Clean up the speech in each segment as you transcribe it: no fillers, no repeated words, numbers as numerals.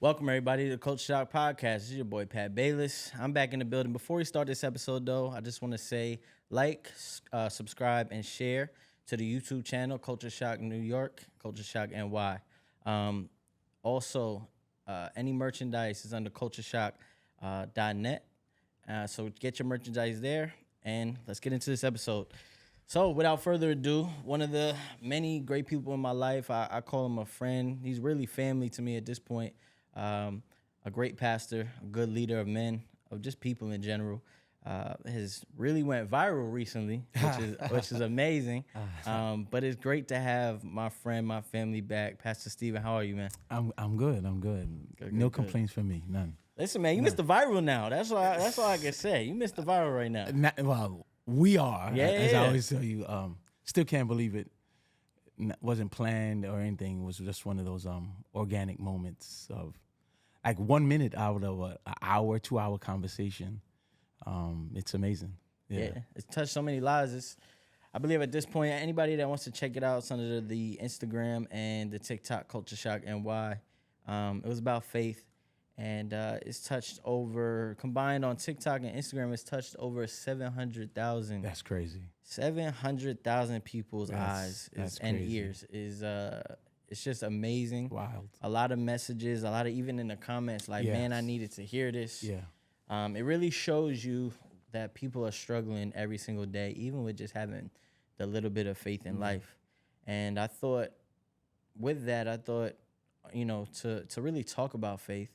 Welcome, everybody, to the Culture Shock Podcast. This is your boy, Pat Bayless. I'm back in the building. Before we start this episode, though, I just want to say subscribe, and share to the YouTube channel, Culture Shock New York, Culture Shock NY. Also, any merchandise is under cultureshock.net. So get your merchandise there, and let's get into this episode. So without further ado, one of the many great people in my life, I call him a friend. He's really family to me at this point. A great pastor, a good leader of men, of just people in general. Has really went viral recently, which is amazing. But it's great to have my friend, my family back. Pastor Stephen, how are you, man? I'm good. No complaints from me, none. Listen, man, you missed the viral now. That's all I can say. You missed the viral right now. Well, we are. Yeah. As I always tell you, still can't believe it. Wasn't planned or anything. It was just one of those organic moments of like 1 minute out of an hour, 2 hour conversation. It's amazing. Yeah. It's touched so many lives. I believe at this point, anybody that wants to check it out, it's under the Instagram and the TikTok, Culture Shock NY. It was about faith. And it's touched over, combined on TikTok and Instagram, it's touched over 700,000. That's crazy. 700,000 people's eyes and ears. It's just amazing. Wild. A lot of messages, a lot of even in the comments, like, man, I needed to hear this. Yeah. It really shows you that people are struggling every single day, even with just having the little bit of faith in life. And I thought, to really talk about faith.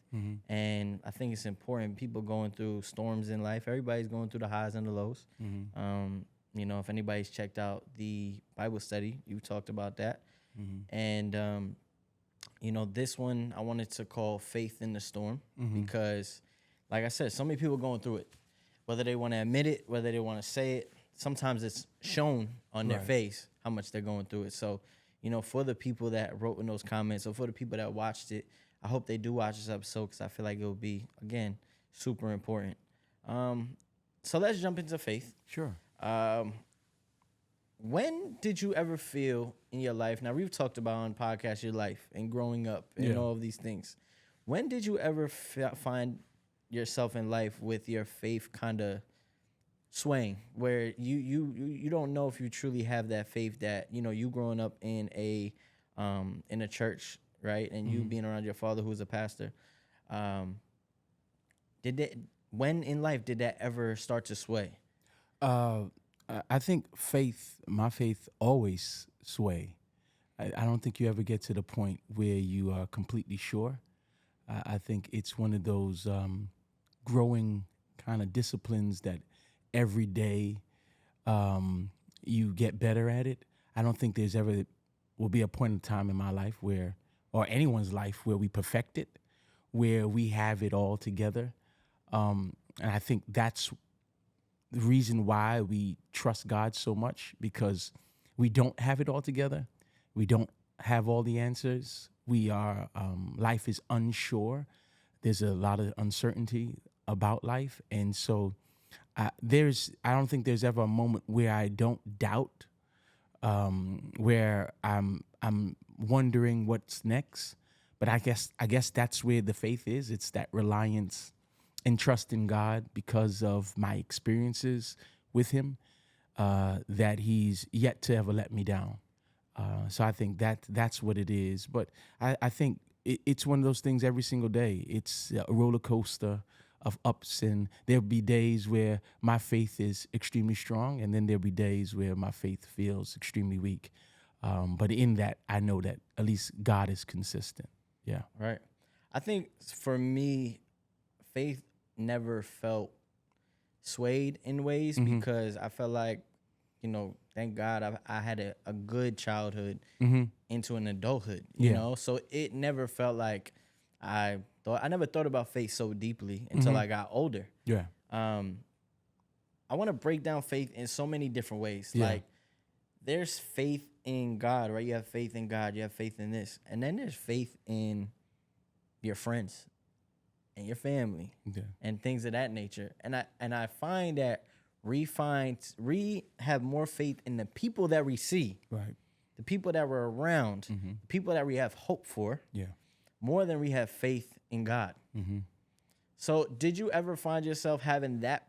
And I think it's important. People going through storms in life. Everybody's going through the highs and the lows. If anybody's checked out the Bible study, you talked about that. And, this one I wanted to call Faith in the Storm because, like I said, so many people going through it. Whether they want to admit it, whether they want to say it, sometimes it's shown on their face how much they're going through it. So, for the people that wrote in those comments or for the people that watched it, I hope they do watch this episode because I feel like it will be, again, super important. So let's jump into faith. Sure. When did you ever feel in your life, now we've talked about on podcast your life and growing up and all of these things. When did you ever find yourself in life with your faith kind of swaying, where you don't know if you truly have that faith that, you growing up in a church, right? And you being around your father who was a pastor. When in life did that ever start to sway? I think my faith always sway. I don't think you ever get to the point where you are completely sure. I think it's one of those growing kind of disciplines that every day you get better at it. I don't think there's ever will be a point in time in my life where, or anyone's life, where we perfect it, where we have it all together. And I think that's the reason why we trust God so much, because we don't have it all together. We don't have all the answers. Life is unsure. There's a lot of uncertainty about life. And so I don't think there's ever a moment where I don't doubt, where I'm wondering what's next. But I guess that's where the faith is. It's that reliance and trust in God because of my experiences with Him, that He's yet to ever let me down. So I think that's what it is. But I think it's one of those things every single day. It's a roller coaster of ups, and there'll be days where my faith is extremely strong, and then there'll be days where my faith feels extremely weak. But in that, I know that at least God is consistent. Yeah. Right. I think for me, faith never felt swayed in ways because I felt like, thank God I had a good childhood into an adulthood, you know? So it never felt like I never thought about faith so deeply until I got older. Yeah. I want to break down faith in so many different ways. Yeah. Like, there's faith in God, right? You have faith in God. You have faith in this. And then there's faith in your friends and your family and things of that nature. And I find that we have more faith in the people that we see. Right. The people that we're around, the people that we have hope for. Yeah. more than we have faith in God. So did you ever find yourself having that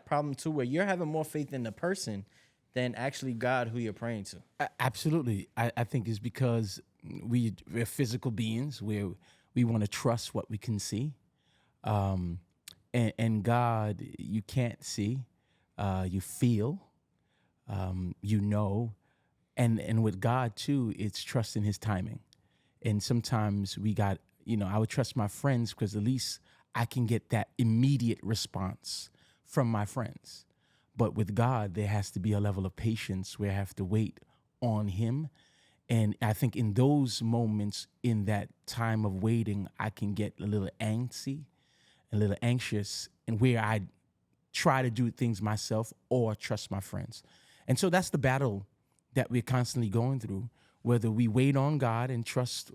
problem too, where you're having more faith in the person than actually God who you're praying to? Absolutely. I think it's because we're physical beings where we want to trust what we can see. And God, you can't see, you feel, you know. And with God too, it's trusting his timing. And sometimes I would trust my friends because at least I can get that immediate response from my friends. But with God, there has to be a level of patience where I have to wait on him. And I think in those moments, in that time of waiting, I can get a little antsy, a little anxious, and where I try to do things myself or trust my friends. And so that's the battle that we're constantly going through, whether we wait on God and trust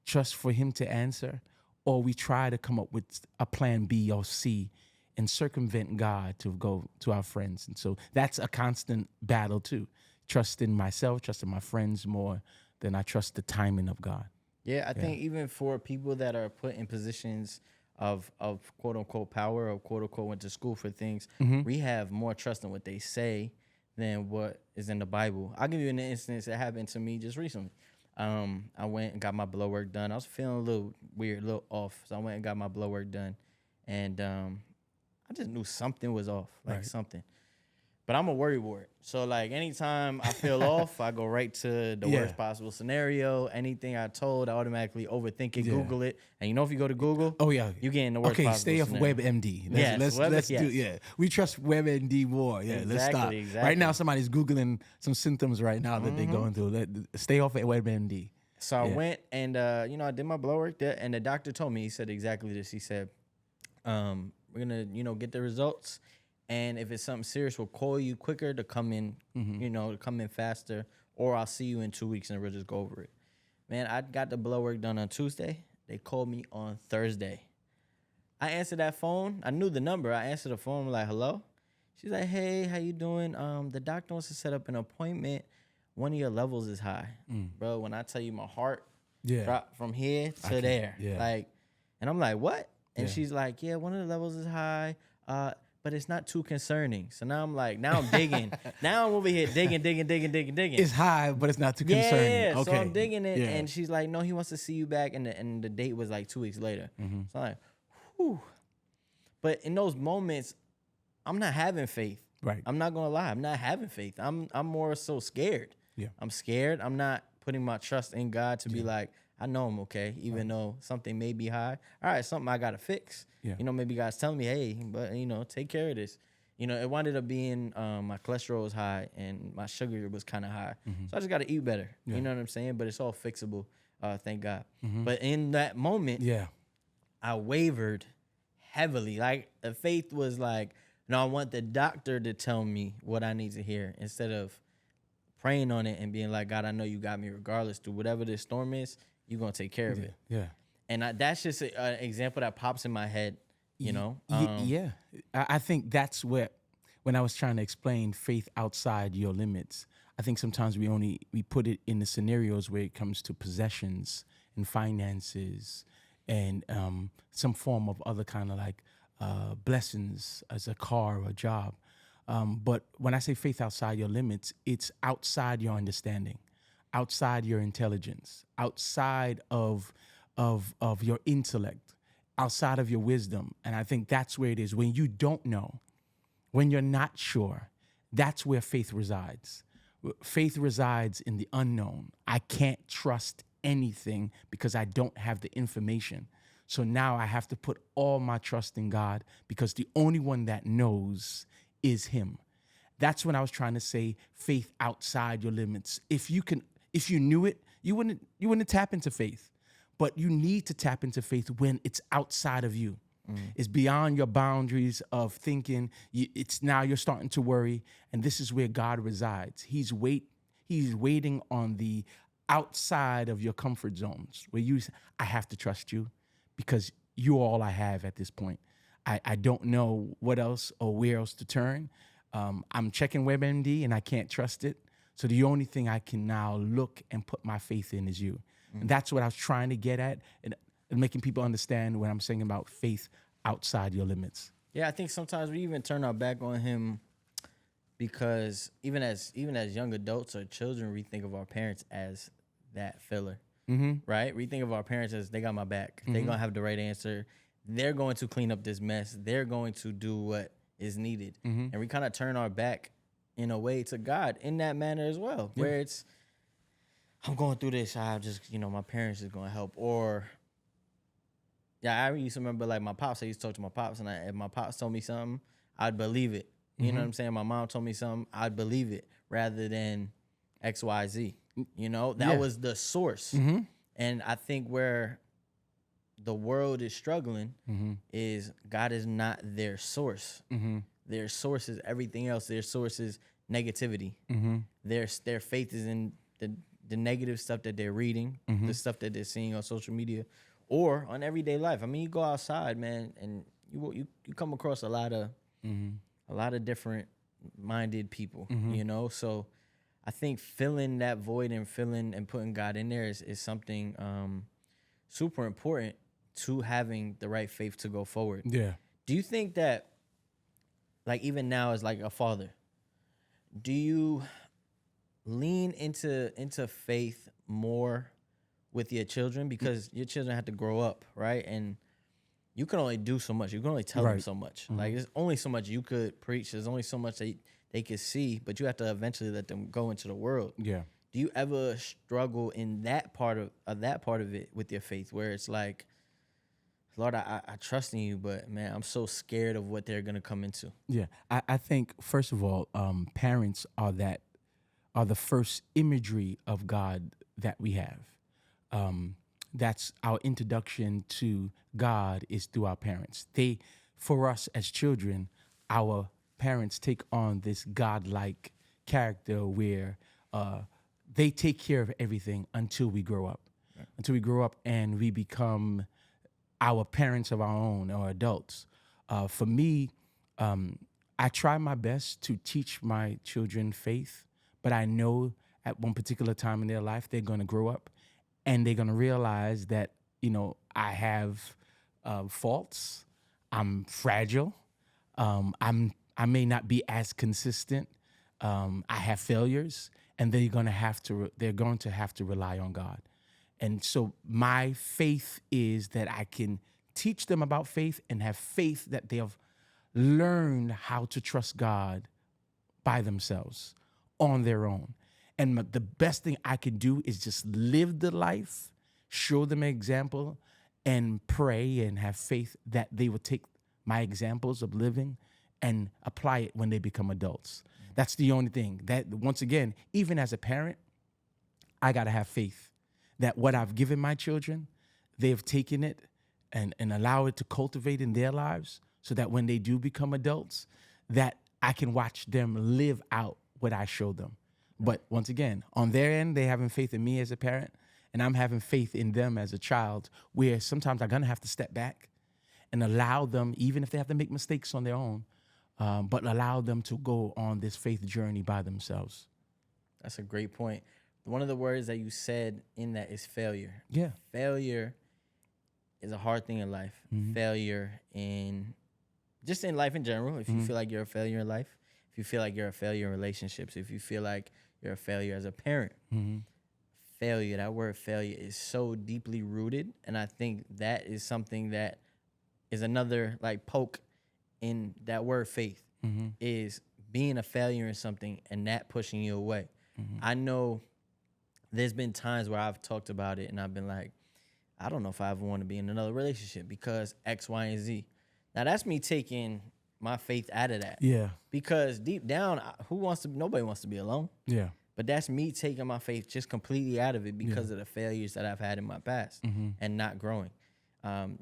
for him to answer, or we try to come up with a plan B or C and circumvent God to go to our friends. And so that's a constant battle too. Trusting myself, trusting my friends more than I trust the timing of God. Yeah, I think even for people that are put in positions of quote unquote power or quote unquote went to school for things, we have more trust in what they say than what is in the Bible. I'll give you an instance that happened to me just recently. I went and got my blood work done. I was feeling a little weird, a little off, so I went and got my blood work done, and I just knew something was off, like something. But I'm a worry wart. So like anytime I feel off, I go right to the worst possible scenario. Anything I told, I automatically overthink it, Google it. And you know, if you go to Google, you get in the worst possible stay off scenario. WebMD. Let's do. We trust WebMD more. Yeah, let's stop. Exactly. Right now, somebody's Googling some symptoms right now that they're going through. Stay off at WebMD. So I went and I did my blood work there, and the doctor told me, he said exactly this. He said, we're gonna get the results. And if it's something serious, we'll call you quicker to come in, to come in faster, or I'll see you in 2 weeks and we'll just go over it. Man, I got the blood work done on Tuesday. They called me on Thursday. I answered that phone. I knew the number. I answered the phone. I'm like, hello? She's like, hey, how you doing? The doctor wants to set up an appointment. One of your levels is high. Bro, when I tell you my heart dropped from here to there. Like, and I'm like, what? And she's like, yeah, one of the levels is high. But it's not too concerning. So now I'm like, now I'm digging. Now I'm over here digging. It's high, but it's not too concerning. Yeah, okay. So I'm digging it, and she's like, no, he wants to see you back, and the date was like 2 weeks later. So I'm like, whew. But in those moments, I'm not having faith. Right. I'm not gonna lie, I'm not having faith. I'm more so scared. Yeah. I'm scared. I'm not putting my trust in God to be like, I know I'm okay, even though something may be high. All right, something I gotta fix. Yeah. Maybe God's telling me, hey, but take care of this. It wound up being my cholesterol was high and my sugar was kind of high. So I just gotta eat better. You know what I'm saying? But it's all fixable, thank God. But in that moment, I wavered heavily. Like the faith was like, no, I want the doctor to tell me what I need to hear instead of praying on it and being like, God, I know you got me regardless. Through whatever this storm is, you're going to take care of it. Yeah. And that's just an example that pops in my head, I think that's when I was trying to explain faith outside your limits, I think sometimes we put it in the scenarios where it comes to possessions and finances and some form of other kind of like blessings as a car or a job. But when I say faith outside your limits, it's outside your understanding, outside your intelligence, outside of your intellect, outside of your wisdom. And I think that's where it is. When you don't know, when you're not sure, that's where faith resides. Faith resides in the unknown. I can't trust anything because I don't have the information. So now I have to put all my trust in God because the only one that knows is him. That's when I was trying to say faith outside your limits. If you knew it, you wouldn't tap into faith. But you need to tap into faith when it's outside of you. It's beyond your boundaries of thinking. It's now you're starting to worry, and this is where God resides. He's waiting on the outside of your comfort zones where I have to trust you because you're all I have at this point. I don't know what else or where else to turn. I'm checking WebMD and I can't trust it. So the only thing I can now look and put my faith in is you. And that's what I was trying to get at. And making people understand when I'm saying about faith outside your limits. Yeah, I think sometimes we even turn our back on him because even as young adults or children, we think of our parents as that filler, right? We think of our parents as they got my back. They're gonna have the right answer. They're going to clean up this mess. They're going to do what is needed, and we kind of turn our back in a way to God in that manner as well, where it's I'm going through this. I just my parents is gonna help, or yeah, I used to remember like my pops. I used to talk to my pops, and if my pops told me something, I'd believe it. You know what I'm saying? My mom told me something, I'd believe it rather than X, Y, Z. That was the source. And I think where the world is struggling is God is not their source. Their source is everything else. Their source is negativity. Their faith is in the negative stuff that they're reading, the stuff that they're seeing on social media, or on everyday life. I mean, you go outside, man, and you come across a lot of different minded people, So I think filling that void and putting God in there is something super important to having the right faith to go forward. Yeah. Do you think that, like, even now as like a father, do you lean into faith more with your children, because your children have to grow up, right? And you can only do so much. You can only tell them so much. Like, there's only so much you could preach. There's only so much they could see, but you have to eventually let them go into the world. Yeah. Do you ever struggle in that part of it with your faith, where it's like, Lord, I trust in you, but man, I'm so scared of what they're gonna come into? Yeah. I think first of all, parents are the first imagery of God that we have. That's our introduction to God is through our parents. For us as children, our parents take on this God-like character where they take care of everything until we grow up. Right. Until we grow up and we become our parents of our own, or adults. For me, I try my best to teach my children faith, but I know at one particular time in their life, they're going to grow up and they're going to realize that, I have faults. I'm fragile. I may not be as consistent. I have failures, and they're going to have to rely on God. And so my faith is that I can teach them about faith and have faith that they have learned how to trust God by themselves on their own. And the best thing I can do is just live the life, show them an example, and pray and have faith that they will take my examples of living and apply it when they become adults. That's the only thing. That, once again, even as a parent, I got to have faith that what I've given my children, they've taken it and allow it to cultivate in their lives, so that when they do become adults, that I can watch them live out what I show them. But once again, on their end, they having faith in me as a parent, and I'm having faith in them as a child, where sometimes I'm going to have to step back and allow them, even if they have to make mistakes on their own, but allow them to go on this faith journey by themselves. That's a great point. One of the words that you said in that is failure. Yeah. Failure is a hard thing in life. Failure in life in general. If you feel like you're a failure in life, if you feel like you're a failure in relationships, if you feel like you're a failure as a parent, failure, that word failure is so deeply rooted. And I think that is something that is another like poke in that word faith, is being a failure in something and that pushing you away. I know there's been times where I've talked about it and I've been like, I don't know if I ever want to be in another relationship because X, Y, and Z. Now that's me taking my faith out of that. Yeah. Because deep down, nobody wants to be alone. Yeah. But that's me taking my faith just completely out of it because of the failures that I've had in my past and not growing.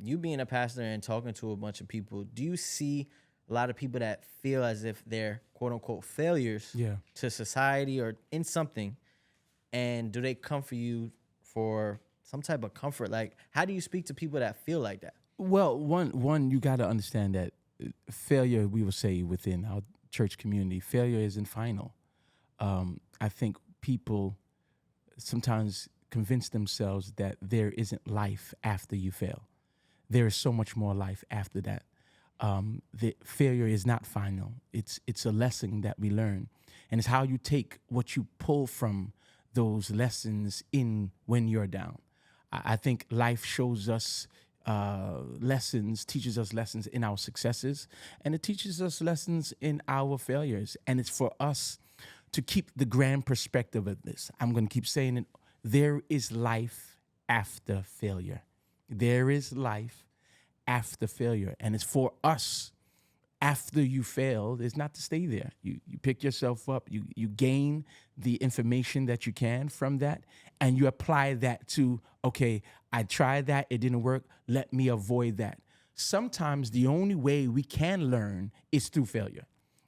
You being a pastor and talking to a bunch of people, do you see a lot of people that feel as if they're quote unquote failures to society or in something? And do they come for you for some type of comfort? Like, how do you speak to people that feel like that? Well, one, you got to understand that failure, we will say within our church community, failure isn't final. I think people sometimes convince themselves that there isn't life after you fail. There is so much more life after that. The failure is not final. It's a lesson that we learn, and it's how you take what you pull from those lessons in when you're down. I think life shows us lessons, teaches us lessons in our successes, and it teaches us lessons in our failures. And it's for us to keep the grand perspective of this. I'm going to keep saying it. There is life after failure. There is life after failure. And it's for us, after you failed, is not to stay there. You pick yourself up, you gain the information that you can from that, and you apply that to, okay, I tried that, it didn't work, let me avoid that. Sometimes the only way we can learn is through failure.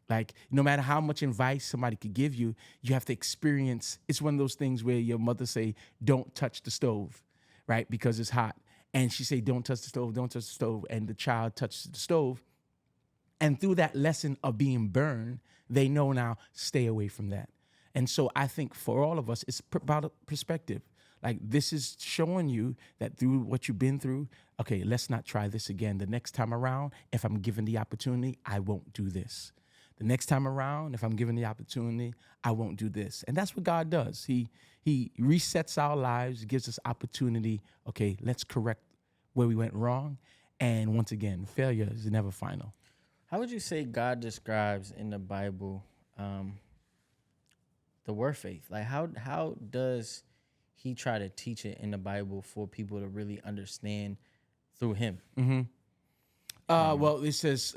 Like, no matter how much advice somebody could give you, you have to experience. It's one of those things where your mother say, don't touch the stove, right? Because it's hot. And she say, don't touch the stove, don't touch the stove. And the child touches the stove. And through that lesson of being burned, they know now, stay away from that. And so I think for all of us, it's about a perspective. Like, this is showing you that through what you've been through, okay, let's not try this again. The next time around, if I'm given the opportunity, I won't do this. The next time around, if I'm given the opportunity, I won't do this. And that's what God does. He resets our lives, gives us opportunity. Okay, let's correct where we went wrong. And once again, failure is never final. How would you say God describes in the Bible the word faith? Like, how does he try to teach it in the Bible for people to really understand through him? Mm-hmm. Well, it says,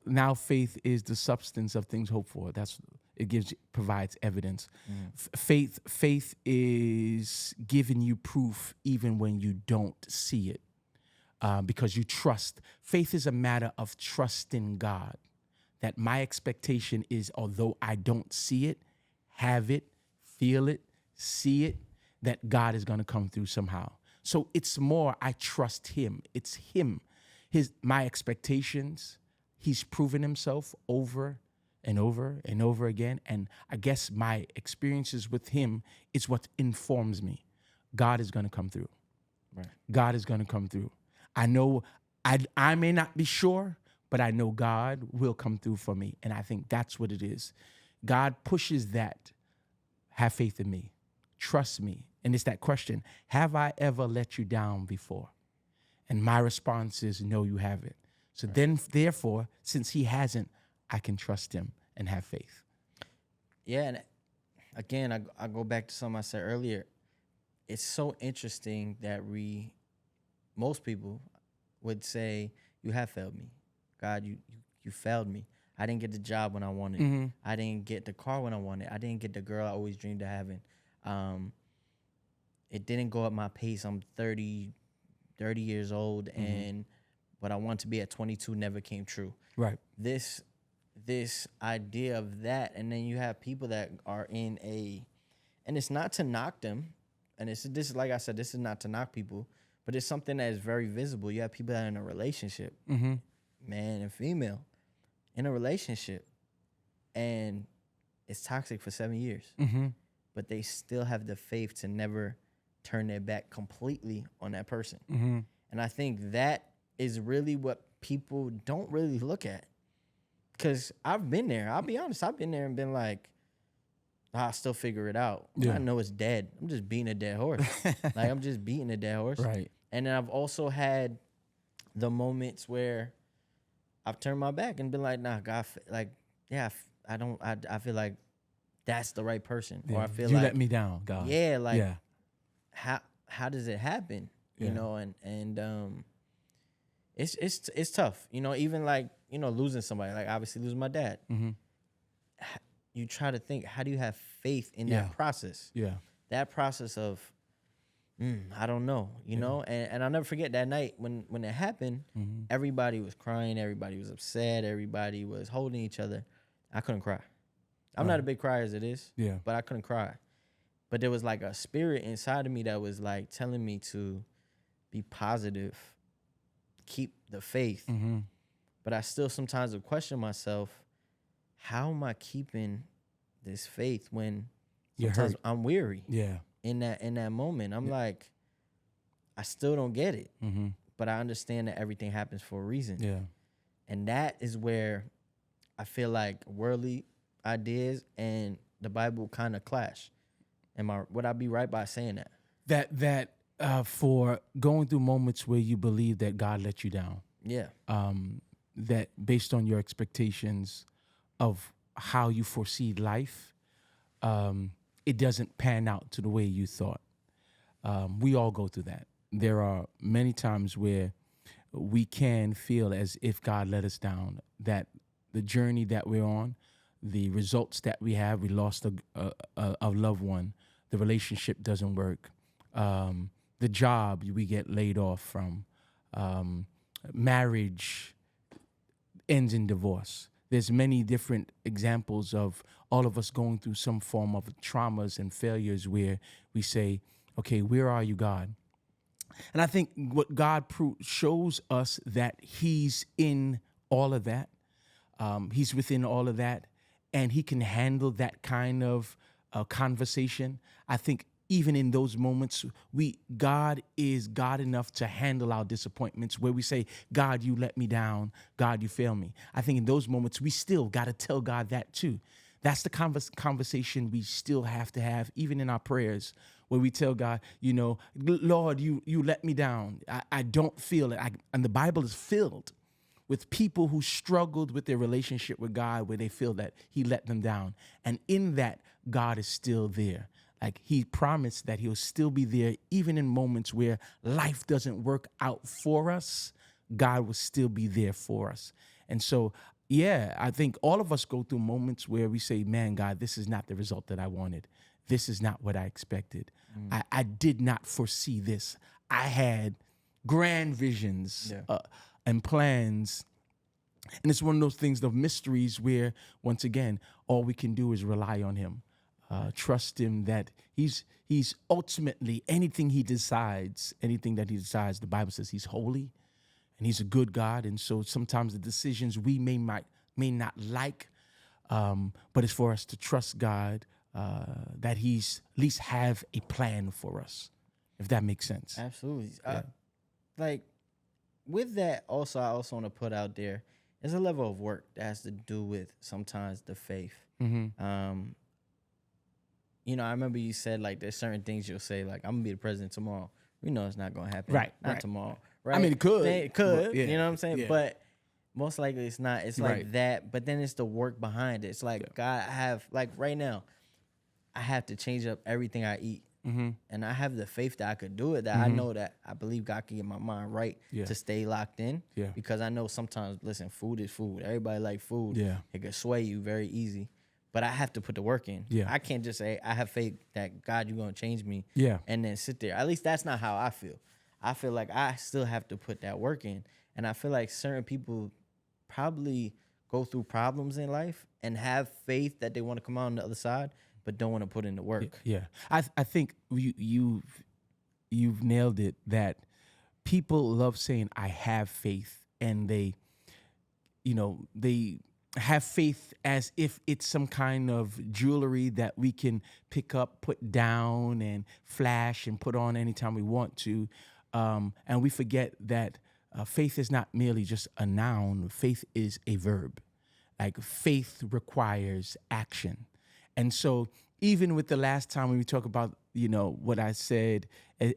now faith is the substance of things hoped for. Provides evidence. Faith is giving you proof even when you don't see it, because you trust. Faith is a matter of trusting God. That my expectation is, although I don't see it, have it, feel it, see it, that God is going to come through somehow. So it's more, I trust him. It's him. My expectations, he's proven himself over and over and over again. And I guess my experiences with him is what informs me. God is going to come through. Right. God is going to come through. I know I may not be sure, but I know God will come through for me. And I think that's what it is. God pushes that. Have faith in me. Trust me. And it's that question, have I ever let you down before? And my response is, no, you haven't. So then, therefore, since he hasn't, I can trust him and have faith. Yeah, and again, I go back to something I said earlier. It's so interesting that most people would say, you have failed me. God, you failed me. I didn't get the job when I wanted. Mm-hmm. I didn't get the car when I wanted. I didn't get the girl I always dreamed of having. It didn't go at my pace. I'm 30 years old, and what I want to be at 22 never came true. Right. This idea of that, and then you have people that are in and it's not to knock them, and this like I said, this is not to knock people, but it's something that is very visible. You have people that are in a relationship, man and female, in a relationship, and it's toxic for 7 years, but they still have the faith to never turn their back completely on that person. And I think that is really what people don't really look at. Because I've been there. I'll be honest. I've been there and been like, I'll still figure it out. Yeah. I know it's dead. I'm just beating a dead horse. Like, I'm just beating a dead horse. Right. And then I've also had the moments where I've turned my back and been like, nah, God, like, yeah, I feel like that's the right person. Yeah. Or I feel you like, let me down, God. Yeah, like, yeah. How does it happen? You know, and it's tough. You know, even like, you know, losing somebody, like obviously losing my dad. You try to think, how do you have faith in that process? Yeah. That process of, I don't know, you know? And I'll never forget that night when it happened, everybody was crying, everybody was upset, everybody was holding each other. I couldn't cry. I'm not a big crier as it is, but I couldn't cry. But there was like a spirit inside of me that was like telling me to be positive, keep the faith. But I still sometimes would question myself, how am I keeping this faith when sometimes I'm weary? Yeah. in that moment. I'm like, I still don't get it, but I understand that everything happens for a reason. Yeah. And that is where I feel like worldly ideas and the Bible kind of clash. Would I be right by saying that? For going through moments where you believe that God let you down, Yeah. that based on your expectations of how you foresee life, it doesn't pan out to the way you thought. We all go through that. There are many times where we can feel as if God let us down, that the journey that we're on, the results that we have, we lost a loved one, the relationship doesn't work, the job we get laid off from, marriage ends in divorce. There's many different examples of all of us going through some form of traumas and failures where we say, okay, where are you, God? And I think what God shows us that he's in all of that. He's within all of that, and he can handle that kind of conversation. I think even in those moments, God is God enough to handle our disappointments where we say, God, you let me down. God, you fail me. I think in those moments, we still got to tell God that too. That's the conversation we still have to have, even in our prayers, where we tell God, Lord, you let me down. I don't feel it. And the Bible is filled with people who struggled with their relationship with God, where they feel that he let them down. And in that, God is still there. Like he promised that he'll still be there, even in moments where life doesn't work out for us, God will still be there for us. And so, yeah, I think all of us go through moments where we say, man, God, this is not the result that I wanted. This is not what I expected. I did not foresee this. I had grand visions and plans. And it's one of those things, the mysteries where, once again, all we can do is rely on him. Trust him that he's ultimately anything that he decides, the Bible says he's holy and he's a good God. And so sometimes the decisions we may not like, but it's for us to trust God, that he's at least have a plan for us, if that makes sense. Absolutely. Like with that, also, I also want to put out there, there's a level of work that has to do with sometimes the faith. I remember you said, like, there's certain things you'll say, like, I'm going to be the president tomorrow. We know it's not going to happen. Not tomorrow. Right? I mean, it could. It could. Yeah. You know what I'm saying? Yeah. But most likely it's not. It's like that. But then it's the work behind it. It's like, God, I have, like, right now, I have to change up everything I eat. And I have the faith that I could do it, that I know that I believe God can get my mind right to stay locked in. Because I know sometimes, listen, food is food. Everybody like food. It can sway you very easy. But I have to put the work in. I can't just say, I have faith that, God, you're going to change me. And then sit there. At least that's not how I feel. I feel like I still have to put that work in. And I feel like certain people probably go through problems in life and have faith that they want to come out on the other side, but don't want to put in the work. I think you've nailed it, that people love saying, I have faith, and they have faith as if it's some kind of jewelry that we can pick up, put down, and flash and put on anytime we want to. And we forget that faith is not merely just a noun. Faith is a verb. Like, faith requires action. And so even with the last time when we talk about, what I said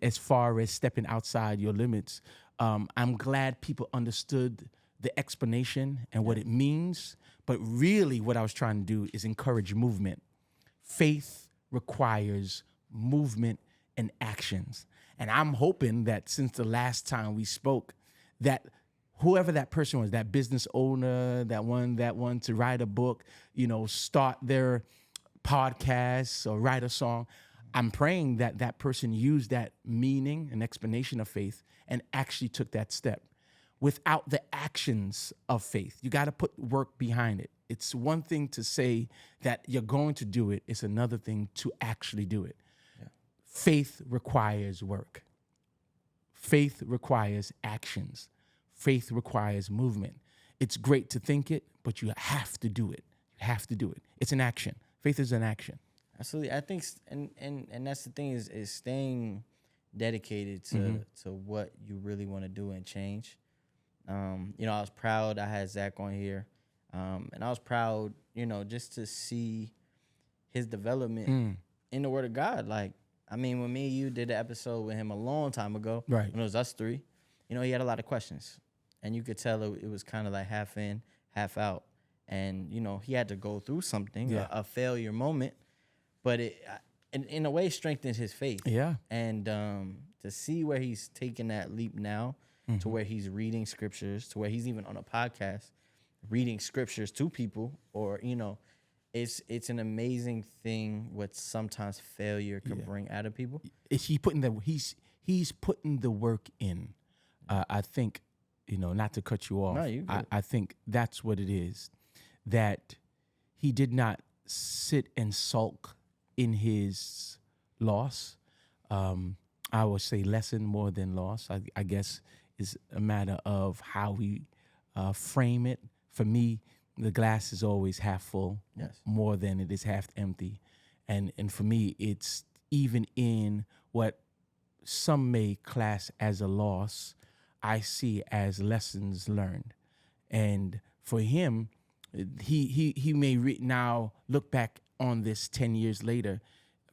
as far as stepping outside your limits, I'm glad people understood the explanation and what it means. But really what I was trying to do is encourage movement. Faith requires movement and actions. And I'm hoping that since the last time we spoke, that whoever that person was, that business owner, that one to write a book, start their podcast or write a song, I'm praying that that person used that meaning and explanation of faith and actually took that step. Without the actions of faith, you got to put work behind it. It's one thing to say that you're going to do it. It's another thing to actually do it. Faith requires work. Faith requires actions. Faith requires movement. It's great to think it, but you have to do it. You have to do it. It's an action. Faith is an action. Absolutely. I think, and that's the thing is staying dedicated to what you really want to do and change. I was proud I had Zach on here, and I was proud, just to see his development in the Word of God. Like, I mean, when me and you did the episode with him a long time ago, Right. when it was us three, he had a lot of questions, and you could tell it was kind of like half in, half out, and he had to go through something, a failure moment, but it, in a way, strengthened his faith. Yeah. And to see where he's taking that leap now, to where he's reading scriptures, to where he's even on a podcast reading scriptures to people, or it's an amazing thing what sometimes failure can bring out of people. He's putting the work in. I think, not to cut you off. No, you good. I think that's what it is. That he did not sit and sulk in his loss. I would say lesson more than loss. I guess is a matter of how we frame it. For me, the glass is always half full, more than it is half empty. And for me, it's even in what some may class as a loss, I see as lessons learned. And for him, he may now look back on this 10 years later,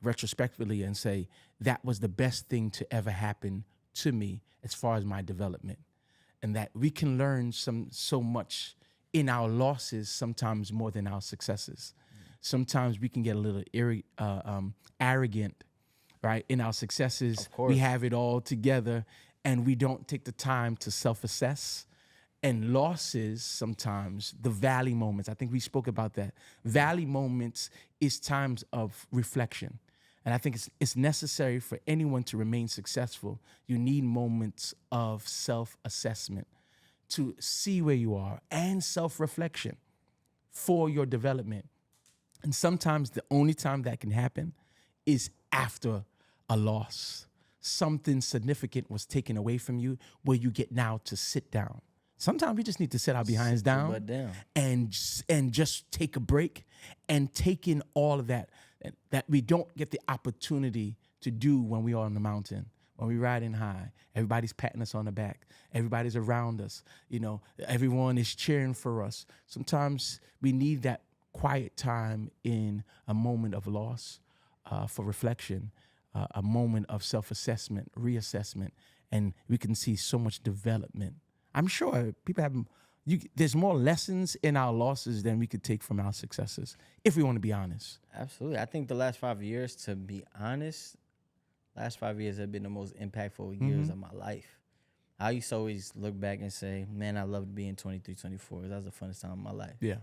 retrospectively, and say, that was the best thing to ever happen to me as far as my development. And that we can learn so much in our losses, sometimes more than our successes. Sometimes we can get a little arrogant, right? In our successes, Of course. we have it all together, and we don't take the time to self-assess. And losses, sometimes, the valley moments, I think we spoke about that. Valley moments is times of reflection. And I think it's necessary for anyone to remain successful. You need moments of self-assessment to see where you are, and self-reflection for your development. And sometimes the only time that can happen is after a loss. Something significant was taken away from you, where you get now to sit down. Sometimes we just need to sit our behinds down. And just take a break and take in all of that we don't get the opportunity to do when we are on the mountain. When we're riding high, everybody's patting us on the back. Everybody's around us. Everyone is cheering for us. Sometimes we need that quiet time in a moment of loss for reflection, a moment of self-assessment, reassessment, and we can see so much development. I'm sure people have. There's more lessons in our losses than we could take from our successes, if we want to be honest. Absolutely. I think the last 5 years, to be honest, last 5 years have been the most impactful years of my life. I used to always look back and say, man, I loved being 23, 24. That was the funnest time of my life. Yeah.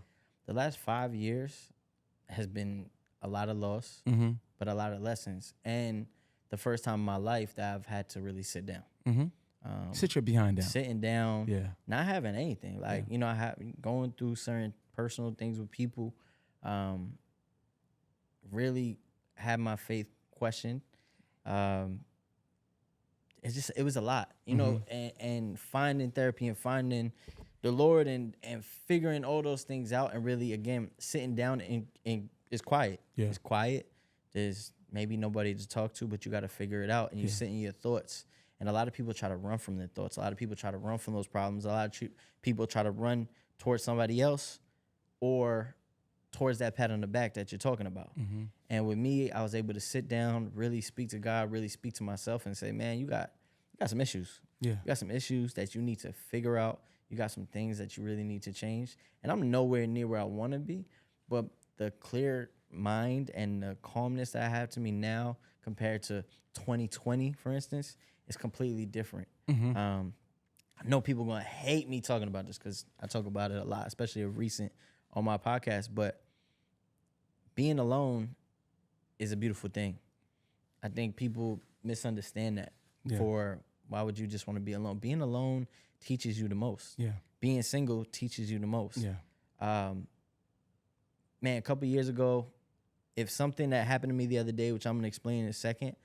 The last 5 years has been a lot of loss, but a lot of lessons. And the first time in my life that I've had to really sit down. Sit your behind down. Sitting down, not having anything. Like, I have going through certain personal things with people, really had my faith questioned. It was a lot, and finding therapy and finding the Lord and figuring all those things out, and really, again, sitting down and it's quiet. Yeah. It's quiet. There's maybe nobody to talk to, but you got to figure it out, and you sit in your thoughts. And a lot of people try to run from their thoughts. A lot of people try to run from those problems. A lot of people try to run towards somebody else or towards that pat on the back that you're talking about. And with me, I was able to sit down, really speak to God, really speak to myself, and say, man, you got some issues. Yeah. You got some issues that you need to figure out. You got some things that you really need to change. And I'm nowhere near where I want to be, but the clear mind and the calmness that I have to me now compared to 2020, for instance, is completely different. I know people are going to hate me talking about this because I talk about it a lot, especially recent on my podcast, but being alone is a beautiful thing. I think people misunderstand that. For why would you just want to be alone? Being alone teaches you the most. Yeah. Being single teaches you the most. Yeah. Man, a couple years ago, if something that happened to me the other day, which I'm going to explain in a second,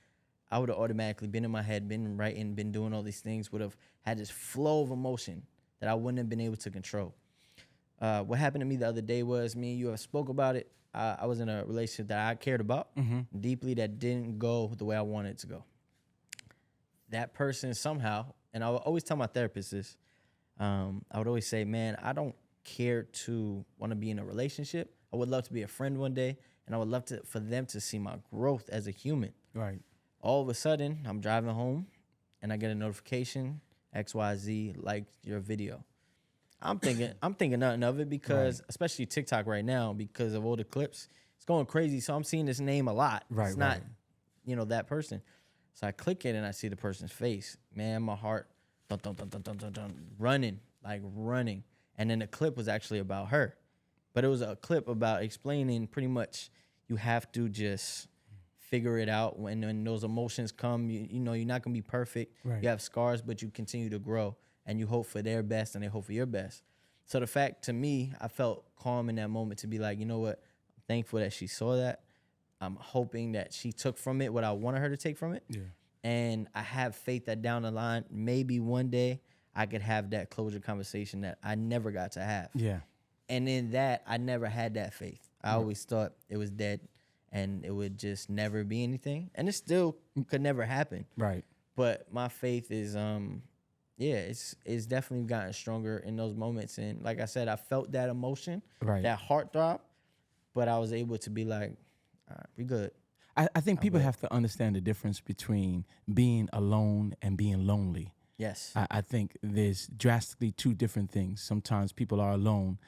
I would have automatically been in my head, been writing, been doing all these things, would have had this flow of emotion that I wouldn't have been able to control. what happened to me the other day was me and you have spoke about it. I was in a relationship that I cared about deeply that didn't go the way I wanted it to go. That person somehow, and I would always tell my therapist this, I would always say, man, I don't care to want to be in a relationship. I would love to be a friend one day, and I would love for them to see my growth as a human. Right. All of a sudden, I'm driving home, and I get a notification, XYZ liked your video. I'm thinking nothing of it because, especially TikTok right now, because of all the clips, it's going crazy. So I'm seeing this name a lot. Right, it's not, that person. So I click it and I see the person's face. Man, my heart, dun, dun, dun, dun, dun, dun, dun, running. And then the clip was actually about her. But it was a clip about explaining pretty much you have to just figure it out when those emotions come. You know, you're not going to be perfect. Right. You have scars, but you continue to grow. And you hope for their best and they hope for your best. So the fact, to me, I felt calm in that moment to be like, you know what? I'm thankful that she saw that. I'm hoping that she took from it what I wanted her to take from it. Yeah. And I have faith that down the line, maybe one day I could have that closure conversation that I never got to have. Yeah. And in that, I never had that faith. I always thought it was dead and it would just never be anything. And it still could never happen. Right. But my faith is, it's definitely gotten stronger in those moments. And like I said, I felt that emotion, that heartthrob, but I was able to be like, all right, we good. I think people have to understand the difference between being alone and being lonely. Yes. I think there's drastically two different things. Sometimes people are alone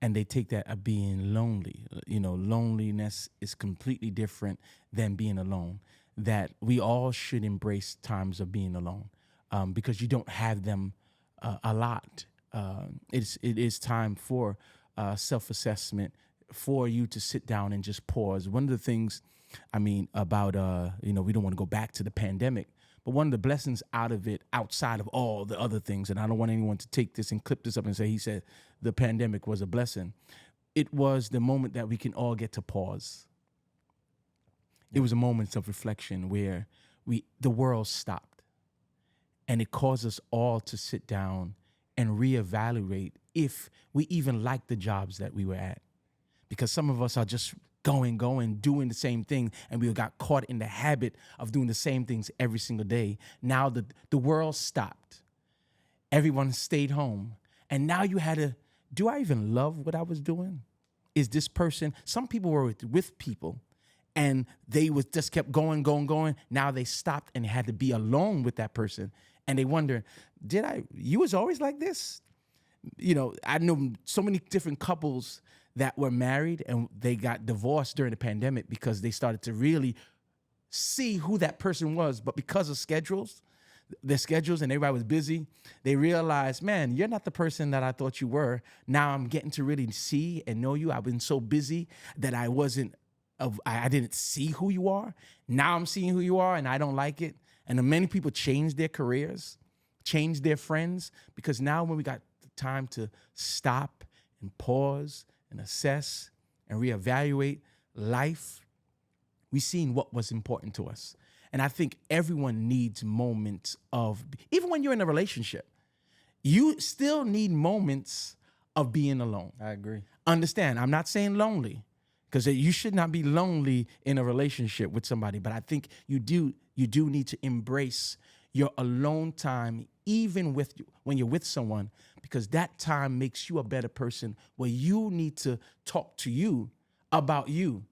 and they take that as being lonely. You know, loneliness is completely different than being alone. That we all should embrace times of being alone. Because you don't have them a lot. It is time for self-assessment, for you to sit down and just pause. One of the things, about, we don't want to go back to the pandemic, but one of the blessings out of it, outside of all the other things, and I don't want anyone to take this and clip this up and say he said the pandemic was a blessing. It was the moment that we can all get to pause. It was a moment of reflection where the world stopped. And it caused us all to sit down and reevaluate if we even like the jobs that we were at. Because some of us are just going, doing the same thing, and we got caught in the habit of doing the same things every single day. Now the world stopped. Everyone stayed home. And now you had to, do I even love what I was doing? Is this person, some people were with people, and they just kept going. Now they stopped and had to be alone with that person. And they wonder, you was always like this? You know, I know so many different couples that were married and they got divorced during the pandemic because they started to really see who that person was. But because of their schedules and everybody was busy, they realized, man, you're not the person that I thought you were. Now I'm getting to really see and know you. I've been so busy that I didn't see who you are. Now I'm seeing who you are and I don't like it. And many people changed their careers, changed their friends, because now when we got the time to stop and pause and assess and reevaluate life, we seen what was important to us. And I think everyone needs moments of, even when you're in a relationship, you still need moments of being alone. I agree. Understand, I'm not saying lonely, because you should not be lonely in a relationship with somebody, but I think you do need to embrace your alone time, even when you're with someone, because that time makes you a better person, where you need to talk to you about you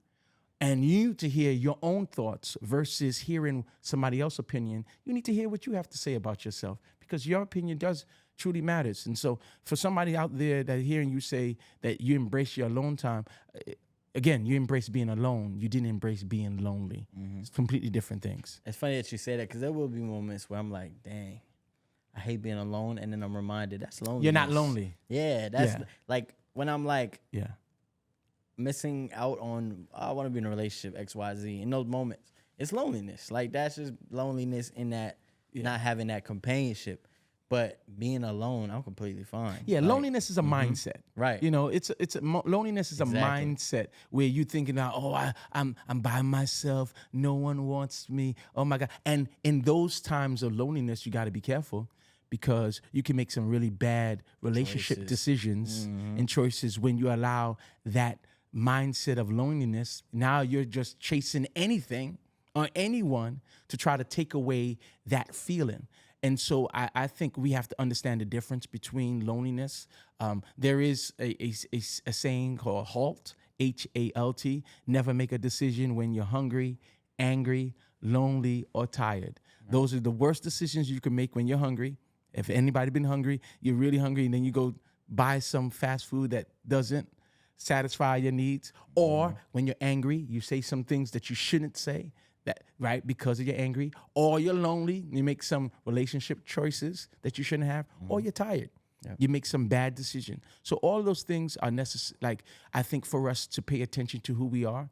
and you to hear your own thoughts versus hearing somebody else's opinion. You need to hear what you have to say about yourself, because your opinion does truly matters. And so for somebody out there that hearing you say that you embrace your alone time, again, you embrace being alone. You didn't embrace being lonely. Mm-hmm. It's completely different things. It's funny that you say that, because there will be moments where I'm like, dang, I hate being alone. And then I'm reminded that's lonely. You're not lonely. Yeah, that's like when I'm like yeah, missing out on, I want to be in a relationship, XYZ. In those moments, it's loneliness. Like that's just loneliness in that not having that companionship. But being alone, I'm completely fine. Yeah, like, loneliness is a mindset, right? You know, loneliness is a mindset where you thinking, I'm by myself, no one wants me. Oh my God! And in those times of loneliness, you got to be careful, because you can make some really bad relationship Choices. decisions and choices when you allow that mindset of loneliness. Now you're just chasing anything or anyone to try to take away that feeling. And so I think we have to understand the difference between loneliness. There is a saying called HALT, HALT, never make a decision when you're hungry, angry, lonely, or tired. Those are the worst decisions you can make when you're hungry. If anybody been hungry, you're really hungry, and then you go buy some fast food that doesn't satisfy your needs. Or when you're angry, you say some things that you shouldn't say, that right, because you're angry. Or you're lonely, you make some relationship choices that you shouldn't have. Or you're tired. Yep. You make some bad decision. So all of those things are necessary. Like, I think for us to pay attention to who we are,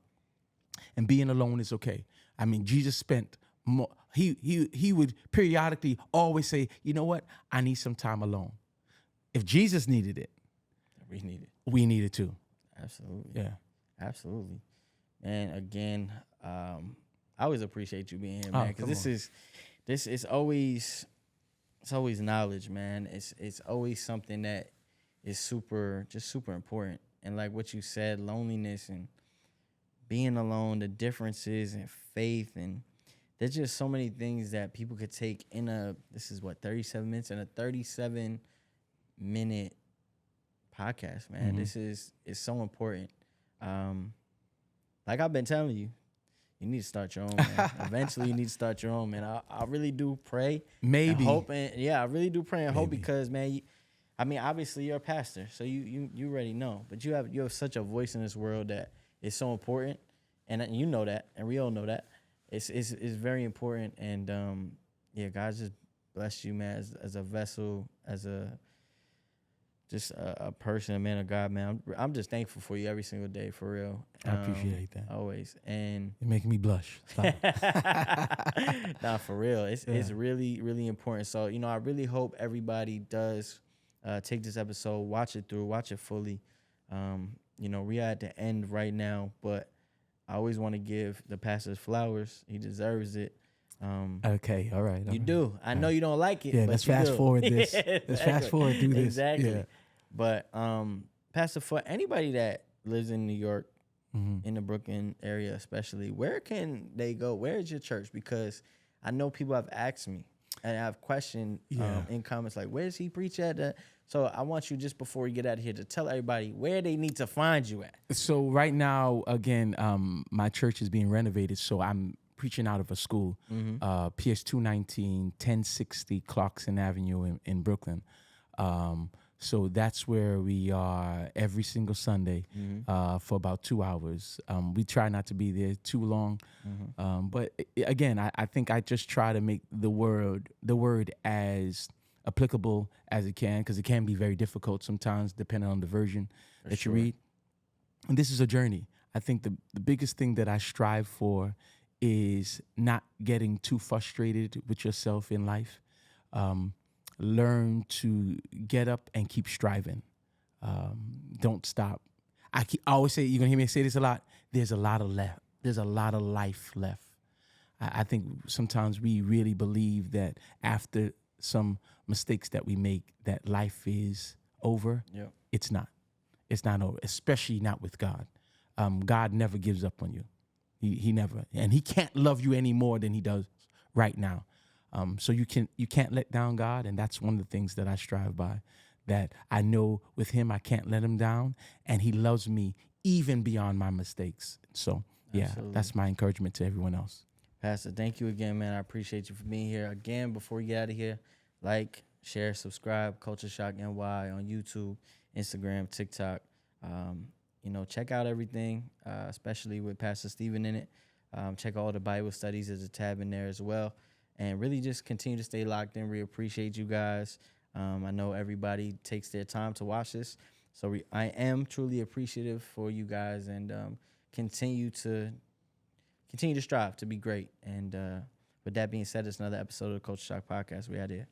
and being alone is okay. I mean, Jesus spent more. He would periodically always say, you know what? I need some time alone. If Jesus needed it, we need it too. Absolutely. Yeah. Absolutely. And again, I always appreciate you being here, man, because this is always, it's always knowledge, man. It's always something that is super important. And like what you said, loneliness and being alone, the differences in faith, and there's just so many things that people could take in this is what, 37 minutes, in a 37-minute podcast, man. This is so important. Like I've been telling you, you need to start your own, man. Eventually, you need to start your own, man. I really do pray, maybe, and hope, and I really do pray and hope, because, man, I mean, obviously you're a pastor, so you already know, but you have such a voice in this world that is so important, and you know that, and we all know that it's very important, and God just bless you, man, as a vessel, as a person, a man of God, man. I'm just thankful for you every single day, for real. I appreciate that. Always. And you're making me blush. Stop. Nah, for real. It's really, really important. So, I really hope everybody does take this episode, watch it through, watch it fully. We're at the end right now, but I always want to give the pastor flowers. He deserves it. Okay, all right. You do. I know you don't like it. Yeah, but let's fast forward this. Let's fast forward through this. Exactly. Yeah. But Pastor, for anybody that lives in New York, in the Brooklyn area especially, where can they go? Where is your church? Because I know people have asked me, and I've questioned in comments like, where does he preach at? So I want you, just before we get out of here, to tell everybody where they need to find you at. So right now, again, my church is being renovated, so I'm preaching out of a school, PS 219, 1060 Clarkson Avenue in Brooklyn. So that's where we are every single Sunday for about 2 hours. We try not to be there too long. But again, I think I just try to make the word as applicable as it can, because it can be very difficult sometimes depending on the version that you read. And this is a journey. I think the biggest thing that I strive for is not getting too frustrated with yourself in life. Learn to get up and keep striving. Don't stop. I always say, you're gonna hear me say this a lot, there's a lot of life left. I think sometimes we really believe that after some mistakes that we make, that life is over. Yep. It's not. It's not over, especially not with God. God never gives up on you. He never, and he can't love you any more than he does right now. So you can't let down God, and that's one of the things that I strive by, that I know with him I can't let him down, and he loves me even beyond my mistakes. So Absolutely. That's my encouragement to everyone else. Pastor, thank you again, man. I appreciate you for being here. Again, before we get out of here, like, share, subscribe, Culture Shock NY on YouTube, Instagram, TikTok. Check out everything, especially with Pastor Stephen in it. Check all the Bible studies. There's a tab in there as well. And really just continue to stay locked in. We appreciate you guys. I know everybody takes their time to watch this. So I am truly appreciative for you guys, and continue to strive to be great. And with that being said, it's another episode of the Culture Shock Podcast. We out here.